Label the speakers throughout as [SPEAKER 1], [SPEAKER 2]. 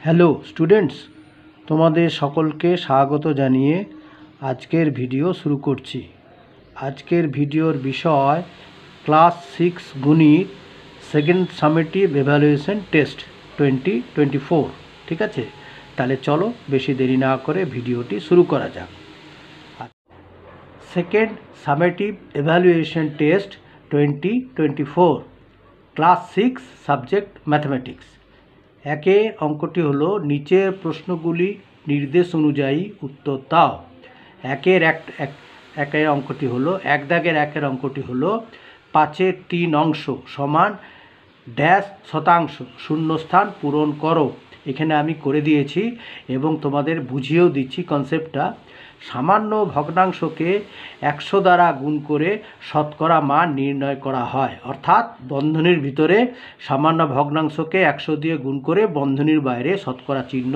[SPEAKER 1] Hello students, তোমাদের সকলকে স্বাগত জানিয়ে আজকের ভিডিও শুরু করছি। আজকের ভিডিওর বিষয় ক্লাস 6 গণিত সেকেন্ড সামেটিভ এভালুয়েশন টেস্ট 2024। ঠিক আছে, তাহলে চলো বেশি দেরি না করে ভিডিওটি শুরু করা যাক। Second summative evaluation test 2024, class 6, subject mathematics. একে অঙ্কটি হলো নিচের প্রশ্নগুলি নির্দেশ অনুযায়ী উত্তর দাও। একের অঙ্কটি হলো একের অঙ্কটি হলো 5/3 অংশ সমান ড্যাশ শতাংশ শূন্যস্থান পূরণ করো। এখানে আমি করে দিয়েছি এবং তোমাদের বুঝিয়েও দিচ্ছি কনসেপ্টটা। সামান্য ভগ্নাংশকে 100 দ্বারা গুণ করে শতকরা মান নির্ণয় করা হয়, অর্থাৎ বন্ধনীর ভিতরে সামান্য ভগ্নাংশকে 100 দিয়ে গুণ করে বন্ধনীর বাইরে শতকরা চিহ্ন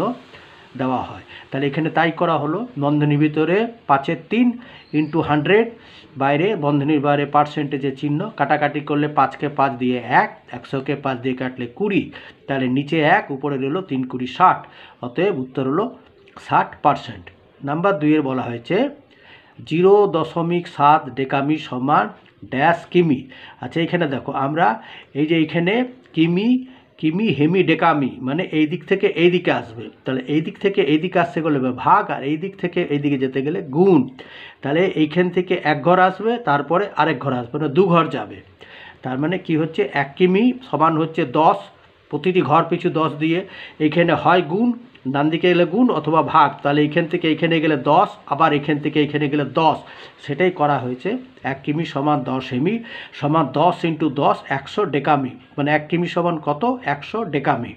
[SPEAKER 1] দেওয়া হয়। তাহলে এখানে তাই করা হলো। বন্ধনীর ভিতরে 5/3 × 100, বাইরে বন্ধনীর বাইরে পার্সেন্টেজের চিহ্ন, কাটাকাটি করলে 5কে 5 দিয়ে 1, 100কে 5 দিয়ে কাটলে 20, তাহলে নিচে 1 উপরে রইল 3 × 20 60, অতএব উত্তর হলো 60%। নাম্বার 2 বলা হয়েছে 0.7 ডেকামি সমান ড্যাশ কিমি। আচ্ছা, এখানে দেখো আমরা এই যে এইখানে কিমি হেমি ডেকামি মানে এই দিক থেকে এই দিকে আসবে, তাহলে এই দিক থেকে এই দিকে আসতে গেলে ভাগ, আর এই দিক থেকে এই দিকে যেতে গেলে গুণ। তাহলে এইখান থেকে এক ঘর আসবে, তারপরে আরেক ঘর আসবে, না 2 ঘর যাবে। তার মানে কি হচ্ছে 1 কিমি সমান হচ্ছে 10, প্রতিটি ঘর পিছু 10 দিয়ে। এইখানে হয় গুণ, ডান দিকে গেলে গুণ অথবা ভাগ, তাহলে এইখান থেকে এইখানে গেলে 10, আবার এখান থেকে এইখানে গেলে 10, সেটাই করা হয়েছে। 1 কিমি সমান 10 হেমি সমান 10 × 10 100 ডেকামি, মানে 1 কিমি সমান কত 100 ডেকামি।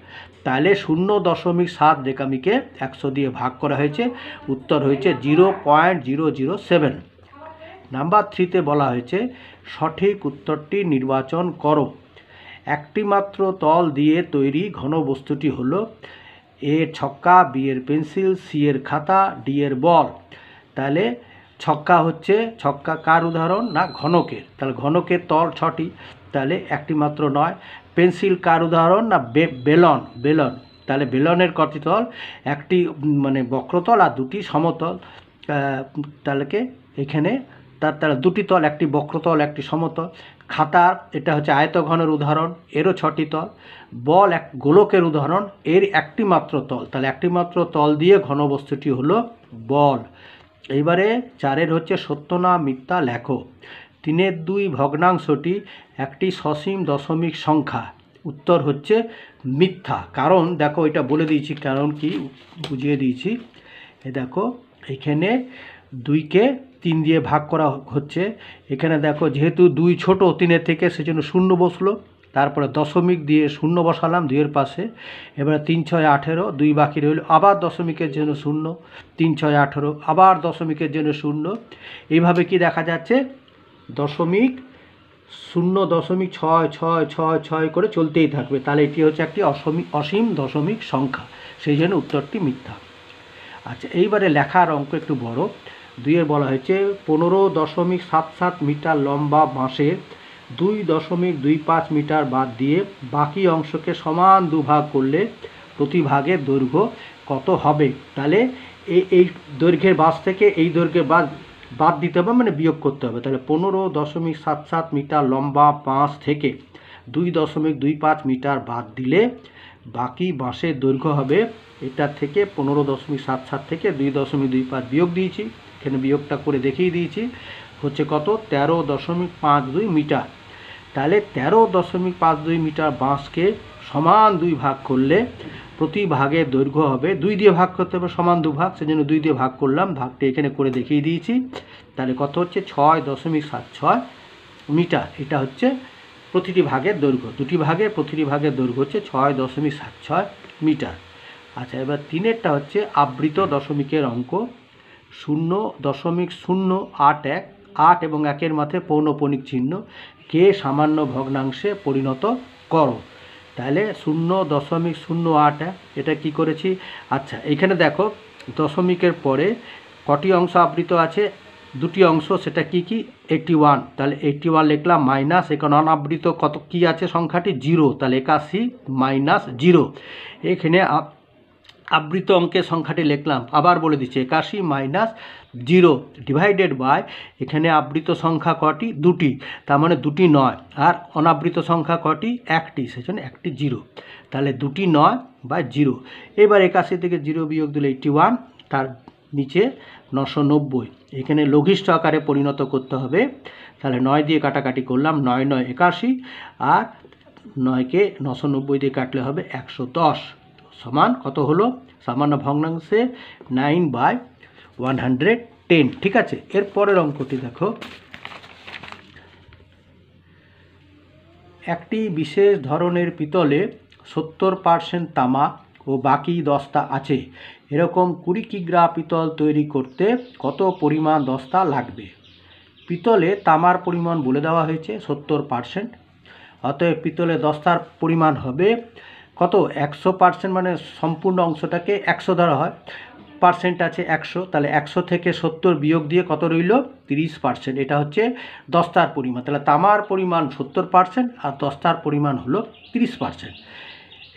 [SPEAKER 1] তাহলে 0.7 ডেকামিকে 100 দিয়ে ভাগ করা হয়েছে, উত্তর হয়েছে 0.007। নাম্বার 3 বলা হয়েছে সঠিক উত্তরটি নির্বাচন করো। একটি মাত্র তল দিয়ে তৈরি ঘনবস্তুটি হলো এ ছক্কা, বি এর পেন্সিল, সি এর খাতা, ডি এর বল। তাহলে ছক্কা কার উদাহরণ না ঘনকের, তাহলে ঘনকের তল 6টি, তাহলে একটি মাত্র নয়। পেন্সিল কার উদাহরণ না বেলন, তাহলে বেলনের কটি তল, একটি মানে বক্রতল আর 2টি সমতল। তাহলে এখানে তার 2টি তল, একটি বক্রতল একটি সমতল। খাতার এটা হচ্ছে আয়তঘনের উদাহরণ, এরও 6টি তল। বল এক গোলকের উদাহরণ, এর একটি মাত্র তল, তাহলে একটি মাত্র তল দিয়ে ঘনবস্তুটি হলো বল। এইবারে 4 হচ্ছে সত্য না মিথ্যা লেখো। 3/2 ভগ্নাংশটি একটি সসীম দশমিক সংখ্যা, উত্তর হচ্ছে মিথ্যা। কারণ দেখো এটা বলে দিয়েছি, কারণ কি বুঝিয়ে দিয়েছি। এ দেখো এখানে 2কে 3 দিয়ে ভাগ করা হচ্ছে। এখানে দেখো যেহেতু 2 ছোট 3-এর থেকে, সেজন্য 0 বসলো, তারপরে দশমিক দিয়ে 0 বসালাম 2-এর পাশে। এবারে 3 × 6 = 18, 2 বাকি রইল, আবার দশমিকের জন্য 0, 3 × 6 = 18, আবার দশমিকের জন্য 0। এইভাবে কি দেখা যাচ্ছে 0.66666 করে চলতেই থাকবে। তাহলে এটি হচ্ছে একটি অসীম দশমিক সংখ্যা, সেই জন্য উত্তরটি মিথ্যা। আচ্ছা, এইবারে লেখার অঙ্ক একটু বড়। 2 বলা হয়েছে 15.77 মিটার লম্বা বাঁশের 2.25 মিটার বাদ দিয়ে বাকি অংশকে সমান 2 ভাগ করলে প্রতি ভাগের দৈর্ঘ্য কত হবে। তাহলে এই দৈর্ঘ্যের বাঁশ থেকে এই দৈর্ঘ্যের বাদ দিতে হবে, মানে বিয়োগ করতে হবে। তাহলে 15.77 মিটার লম্বা বাঁশ থেকে 2.25 মিটার বাদ দিলে বাকি বাঁশের দৈর্ঘ্য হবে, এটার থেকে 15.77 থেকে 2.25 বিয়োগ দিয়েছি, এখানে বিয়োগটা করে দেখিয়ে দিয়েছি, হচ্ছে কত 13.52 মিটার। তাহলে 13.52 মিটার বাঁশকে সমান 2 ভাগ করলে প্রতি ভাগের দৈর্ঘ্য হবে, 2 দিয়ে ভাগ করতে হবে, সমান 2 ভাগ, সেজন্য 2 দিয়ে ভাগ করলাম, ভাগটা এখানে করে দেখিয়ে দিয়েছি। তাহলে কত হচ্ছে 6.76 মিটার। এটা হচ্ছে প্রতিটি ভাগের দৈর্ঘ্য, 2টি ভাগের প্রতিটি ভাগের দৈর্ঘ্য হচ্ছে 6.76 মিটার। আচ্ছা, এবার 3-এরটা হচ্ছে আবৃত দশমিকের অঙ্ক। 0.081, 8 এবং 1-এর মাঝে পৌনঃপুনিক চিহ্ন কে সামান্য ভগ্নাংশে পরিণত করো। তাহলে 0.081, এটা কি করেছি। আচ্ছা, এখানে দেখো দশমিকের পরে কটি অংশ আবৃত আছে, 2টি অংশ, সেটা কি 81। তাহলে 81 লিখলাম, মাইনাস এখানে অনাবৃত কত কি আছে সংখ্যাটি 0, তাহলে 81 - 0। এখানে আবৃত অঙ্কের সংখ্যাটি লিখলাম, আবার বলে দিচ্ছি 81 মাইনাস 0 ডিভাইডেড বাই, এখানে আবৃত সংখ্যা কটি? দুটি, তার মানে দুটি নয়, আর অনাবৃত সংখ্যা কটি? একটি, সেজন্য একটি 0, তাহলে দুটি 9 বাই 0। এবার 81 থেকে 0 বিয়োগ দিলে 81, তার নিচে 990, এখানে লঘিষ্ঠ আকারে পরিণত করতে হবে, তাহলে 9 দিয়ে কাটাকাটি করলাম, 9 9 81, আর 9কে 990 দিয়ে কাটলে হবে 110, সমান কত হলো? সামান্য ভগ্নাংশে 9/110। ঠিক আছে, এর পরের অঙ্কটি দেখো, একটি বিশেষ ধরনের পিতলে 70% তামা ও বাকি 10টা আছে, এরকম 20 কিগ্রা পিতল তৈরি করতে কত পরিমাণ দস্তা লাগবে? পিতলে তামার পরিমাণ বলে দেওয়া হয়েছে 70%, অতএব পিতলে দস্তার পরিমাণ হবে কত? 100%, মানে সম্পূর্ণ অংশটাকে 100 ধরা হয়, পার্সেন্ট আছে 100, তাহলে 100 থেকে 70 বিয়োগ দিয়ে কত রইল? 30%। এটা হচ্ছে দস্তার পরিমাণ, তাহলে তামার পরিমাণ 70% আর দস্তার পরিমাণ হলো 30%।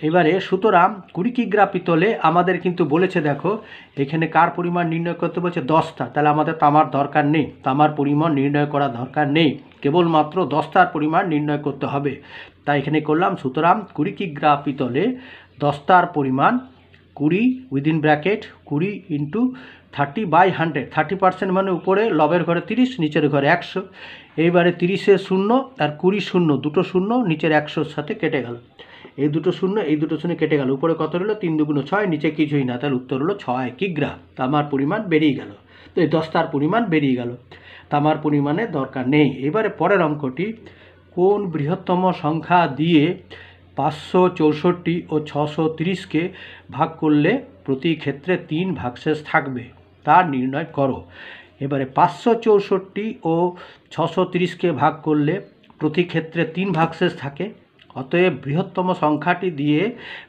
[SPEAKER 1] এবারে সুতরাং 20 কিগ্রা পিতলে আমাদের কিন্তু বলেছে, দেখো এখানে কার পরিমাণ নির্ণয় করতে বলছে? দস্তা, তাহলে আমাদের তামার দরকার নেই, তামার পরিমাণ নির্ণয় করা দরকার নেই, কেবলমাত্র দস্তার পরিমাণ নির্ণয় করতে হবে। তাই এখানে করলাম, সুতরাং 20 কিগ্রা পিতলে দস্তার পরিমাণ 20 উইদিন ব্র্যাকেট 20 ইন্টু 30/100, 30% মানে উপরে লবের ঘরে 30, নিচের ঘরে 100। এইবারে 30-এ 0 আর 20 শূন্য, দুটো শূন্য নিচের 100-র সাথে কেটে গেল, এই দুটো শূন্য এই দুটো শূন্য কেটে গেল, উপরে কত হলো? 3 2 6, নিচে কিছুই না, তাহলে উত্তর হলো 6 কিগ্রা। তামার পরিমাণ বেরিয়ে গেল, তো এই দস্তার পরিমাণ বেরিয়ে গেল, তামার পরিমাণে দরকার নেই। এবারে পরের অঙ্কটি, কোন বৃহত্তম সংখ্যা দিয়ে 564 ও 630কে ভাগ করলে প্রতি ক্ষেত্রে 3 ভাগশেষ থাকবে তা নির্ণয় করো। এবারে 564 ও 630কে ভাগ করলে প্রতি ক্ষেত্রে 3 ভাগশেষ থাকে, অতএব বৃহত্তম সংখ্যাটি দিয়ে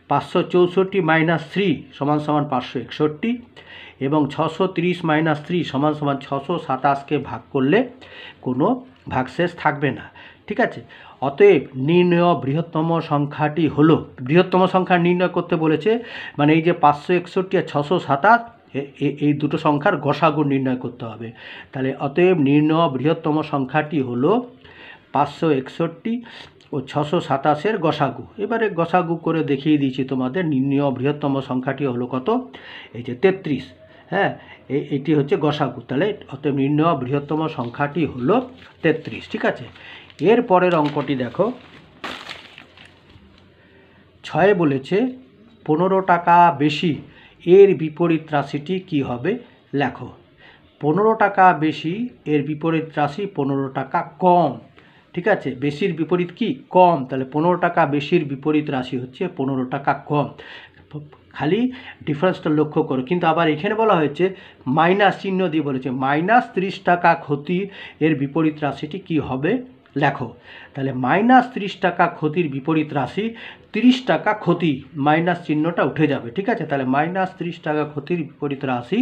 [SPEAKER 1] 564 মাইনাস 3 সমান সমান 561, এবং 630 মাইনাস 3 সমান সমান 627কে ভাগ করলে কোনো ভাগশেষ থাকবে না। ঠিক আছে, অতএব নির্ণয় বৃহত্তম সংখ্যাটি হলো, বৃহত্তম সংখ্যা নির্ণয় করতে বলেছে, মানে এই যে 561 আর 627, এই দুটো সংখ্যার গসাগু নির্ণয় করতে হবে। তাহলে অতএব নির্ণয় বৃহত্তম সংখ্যাটি হলো 561 ও 627-এর গসাগু। এবারে গসাগু করে দেখিয়ে দিয়েছি তোমাদের, নির্ণয় বৃহত্তম সংখ্যাটি হলো কত? এই যে 33, হ্যাঁ, এটি হচ্ছে গসাগু, তাহলে অতএব নির্ণয় বৃহত্তম সংখ্যাটি হলো 33। ঠিক আছে, এর পরের অঙ্কটি দেখো, 6 বলেছে 15 টাকা বেশি, এর বিপরীত রাশিটি কি হবে? লেখো। 15 টাকা বেশি, এর বিপরীত রাশি 15 টাকা কম। ঠিক আছে, বেশির বিপরীত কি? কম, তাহলে 15 টাকা বেশির বিপরীত রাশি হচ্ছে 15 টাকা কম। খালি ডিফারেন্সটা লক্ষ্য করো, কিন্তু আবার এখানে বলা হয়েছে মাইনাস চিহ্ন দিয়ে বলেছে, মাইনাস 30 টাকা ক্ষতি, এর বিপরীত রাশিটি কি হবে? লেখো। তাহলে মাইনাস 30 টাকা ক্ষতির বিপরীত রাশি 30 টাকা ক্ষতি, মাইনাস চিহ্নটা উঠে যাবে। ঠিক আছে, তাহলে মাইনাস 30 টাকা ক্ষতির বিপরীত রাশি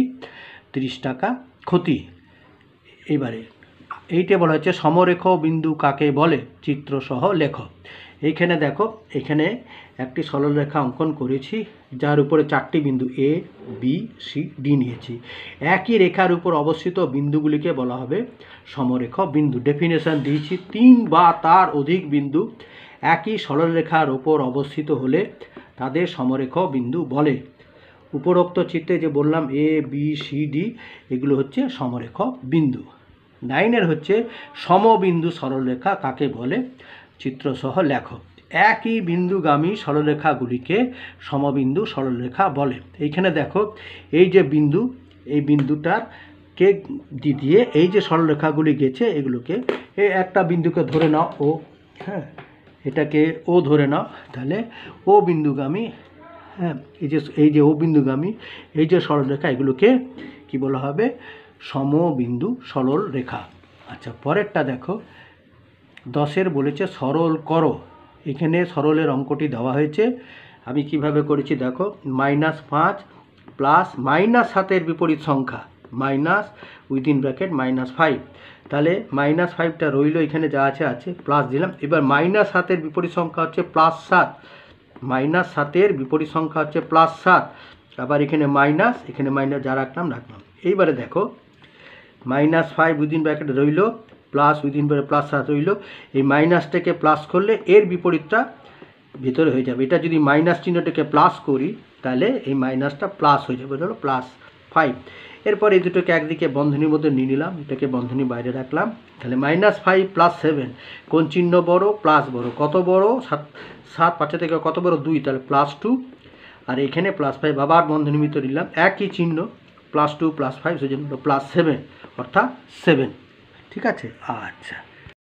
[SPEAKER 1] 30 টাকা ক্ষতি। এবারে এইটা বলা হচ্ছে সমরেখ বিন্দু কাকে বলে? চিত্রসহ লেখো। এইখানে দেখো, এখানে একটি সরলরেখা অঙ্কন করেছি, যার উপরে 4টি বিন্দু এ বি সি ডি নিয়েছি। একই রেখার উপর অবস্থিত বিন্দুগুলিকে বলা হবে সমরেখ বিন্দু। ডেফিনেশন দিয়েছি, 3 বা তার অধিক বিন্দু একই সরলরেখার উপর অবস্থিত হলে তাদের সমরেখ বিন্দু বলে। উপরোক্ত চিত্রে যে বললাম এ বি সি ডি, এগুলো হচ্ছে সমরেখ বিন্দু। 9-এর হচ্ছে সমবিন্দু সরলরেখা কাকে বলে? চিত্রসহ লেখো। একই বিন্দুগামী সরলরেখাগুলিকে সমবিন্দু সরলরেখা বলে। এইখানে দেখো, এই যে বিন্দু, এই বিন্দুটার কে দিয়ে এই যে সরলরেখাগুলি গেছে, এগুলোকে এই একটা বিন্দুকে ধরে নাও ও, হ্যাঁ, এটাকে ও ধরে নাও, তাহলে ও বিন্দুগামী, হ্যাঁ, এই যে ও বিন্দুগামী এই যে সরলরেখা, এগুলোকে কি বলা হবে? সমবিন্দু সরল রেখা। আচ্ছা, পরেরটা দেখো, 10-এর বলেছে সরল করো। এখানে সরলের অঙ্কটি দেওয়া হয়েছে, আমি কিভাবে করেছি দেখো, -5 প্লাস -7-এর বিপরীত সংখ্যা মাইনাস উইদিন ব্র্যাকেট -5, তাহলে -5টা রইল, এখানে যা আছে আছে, প্লাস দিলাম। এবার -7-এর বিপরীত সংখ্যা হচ্ছে +7, -7-এর বিপরীত সংখ্যা হচ্ছে +7, আবার এখানে মাইনাস, এখানে মাইনাস যা রাখলাম। এইবারে দেখো -5 উইদিন ব্র্যাকেট রইল, প্লাস উইদিন ব্র্যাকেট প্লাস রইল। এই মাইনাসটাকে প্লাস করলে এর বিপরীতটা ভিতরে হয়ে যাবে। এটা যদি মাইনাস চিহ্নটাকে প্লাস করি তাহলে এই মাইনাসটা প্লাস হয়ে যাবে, এটা হলো +5। এরপর এই দুটোকে একদিকে বন্ধনীর মধ্যে নিয়ে নিলাম, এটাকে বন্ধনী বাইরে রাখলাম। তাহলে -5 + 7, কোন চিহ্ন বড়? প্লাস বড়। কত বড়? 7 5 থেকে কত বড়? 2, তাহলে +2। আর এখানে +5 আবার বন্ধনীর ভিতরে নিলাম, একই চিহ্ন, +2 + 5, সেজন্য +7, অর্থাৎ 7। ঠিক আছে? আচ্ছা।